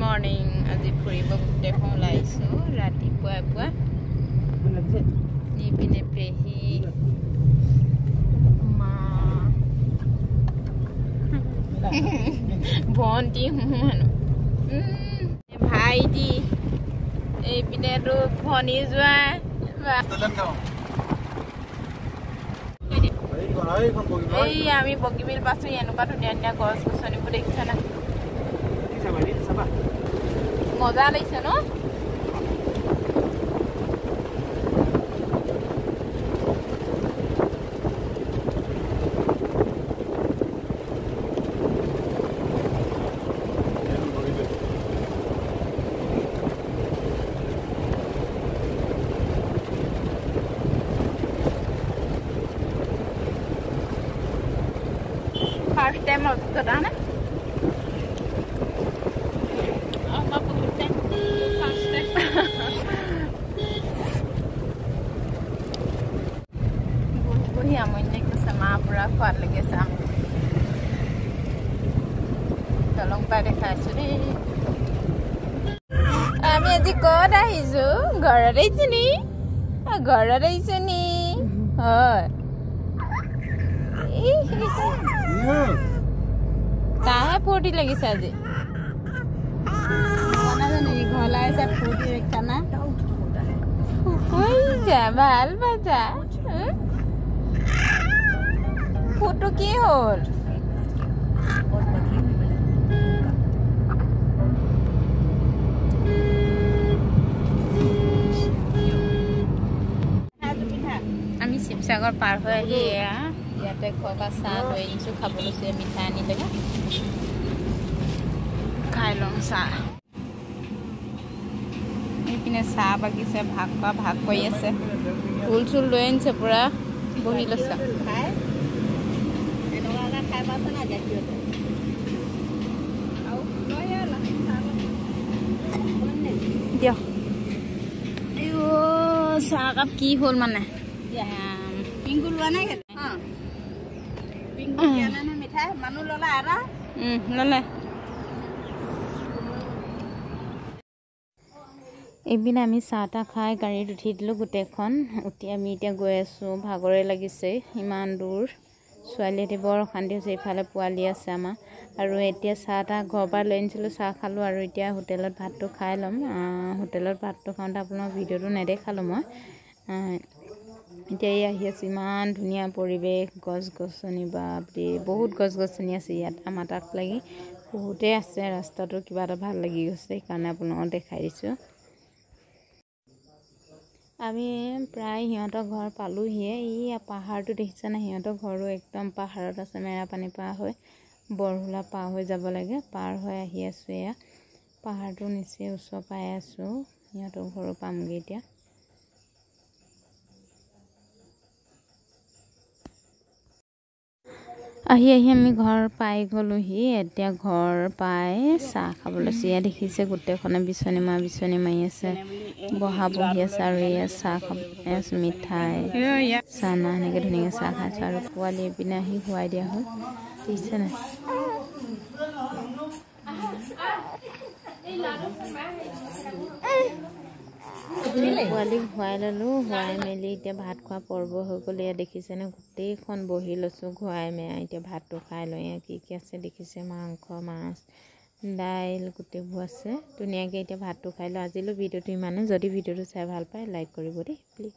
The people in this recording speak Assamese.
মৰ্নিং আজি ফুৰিব গোটেইখন ওলাইছোঁ ৰাতিপুৱাই পুৱা নিপিনে পেহী মা ভণ্টি ভাইটি এইপিনেতো ভনী যোৱা এই আমি বগীবিল পাইছোঁ এনেকুৱা ধুনীয়া ধুনীয়া গছ গছনিবোৰ দেখিছা না মজা লাগিছে ন First time of the dana. Buhi amoy ko sa mapura kuat lagi sam. Tolong pada kasuri. Ami aji ko dah hizu, gara dah sini, gara dah sini. Oh. काहे फोटी लगी साजी मना तो नहीं घोला ऐसा फोटी रखता ना कोई जा बाल बजा फोटो की होल আমি শিৱসাগৰ পাৰ হৈ আহি ইয়াতে খোৱা চাহ লৈ আহিছোঁ খাবলৈ মিঠাই আনি লাগে খাই লওঁ চাহ এইপিনে চাহ বাগিছে ভাগ কৰি আছে ফুল চুল লৈ আনিছে পুৰা বহি লৈছে দিয়ক চাহ কাপ কি হ'ল মানে পিংকু লোৱা নাই মিঠাই মানুহ ললা আৰা ললে এইপিনে আমি চাহ তাহ খাই গাড়ীত উঠি দিলোঁ গোটেইখন উঠি আমি এতিয়া গৈ আছোঁ ভাগৰে লাগিছে ইমান দূৰ ছোৱালীহঁতে বৰ অশান্তি হৈছে ইফালে পোৱালি আছে আমাৰ আৰু এতিয়া চাহ তাহ ঘৰৰ পৰা লৈ আনিছিলোঁ চাহ খালোঁ আৰু এতিয়া হোটেলত ভাতটো খাই ল'ম হোটেলত ভাতটো খাওঁতে আপোনাৰ ভিডিঅ'টো নেদেখালোঁ মই এতিয়া আহি আছোঁ ইমান ধুনীয়া পৰিৱেশ গছ গছনি বাপৰে বহুত গছ গছনি আছে ইয়াত আমাৰ তাক লাগি বহুতেই আছে ৰাস্তাটো কিবা এটা ভাল লাগি গৈছে সেইকাৰণে আপোনাক দেখাই দিছোঁ আমি প্ৰায় সিহঁতৰ ঘৰ পালোহিয়ে এই পাহাৰটো দেখিছেনে সিহঁতৰ ঘৰো একদম পাহাৰত আছে মেৰাপানী পাৰ হৈ বৰহোলা পাৰ হৈ যাব লাগে পাৰ হৈ আহি আছোঁ এয়া পাহাৰটো নিচেই ওচৰ পাই আছোঁ সিহঁতৰ ঘৰো পামগৈ এতিয়া আহি আমি ঘৰ পাই গ'লোহি এতিয়া ঘৰ পাই চাহ খাবলৈ চিয়া দেখিছে গোটেইখনে বিচনী মাৰি আছে বহি আছে আৰু এয়া চাহ খাব মিঠাই চানা সেনেকৈ ধুনীয়াকৈ চাহ খাইছোঁ আৰু পোৱালি পিনে আহি খুৱাই দিয়া হ'ল দেখিছেনে পোৱালিক খুৱাই ল'লোঁ খুৱাই মেলি এতিয়া ভাত খোৱা পৰ্ব হৈ গ'ল এয়া দেখিছেনে গোটেইখন বহি লৈছোঁ খুৱাই মেলি এতিয়া ভাতটো খাই লওঁ এয়া কি আছে দেখিছে মাংস মাছ দাইল গোটেইবোৰ আছে ধুনীয়াকৈ এতিয়া ভাতটো খাই লওঁ আজিলৈ ভিডিঅ'টো ইমানে যদি ভিডিঅ'টো চাই ভাল পায় লাইক কৰিব দেই প্লিজ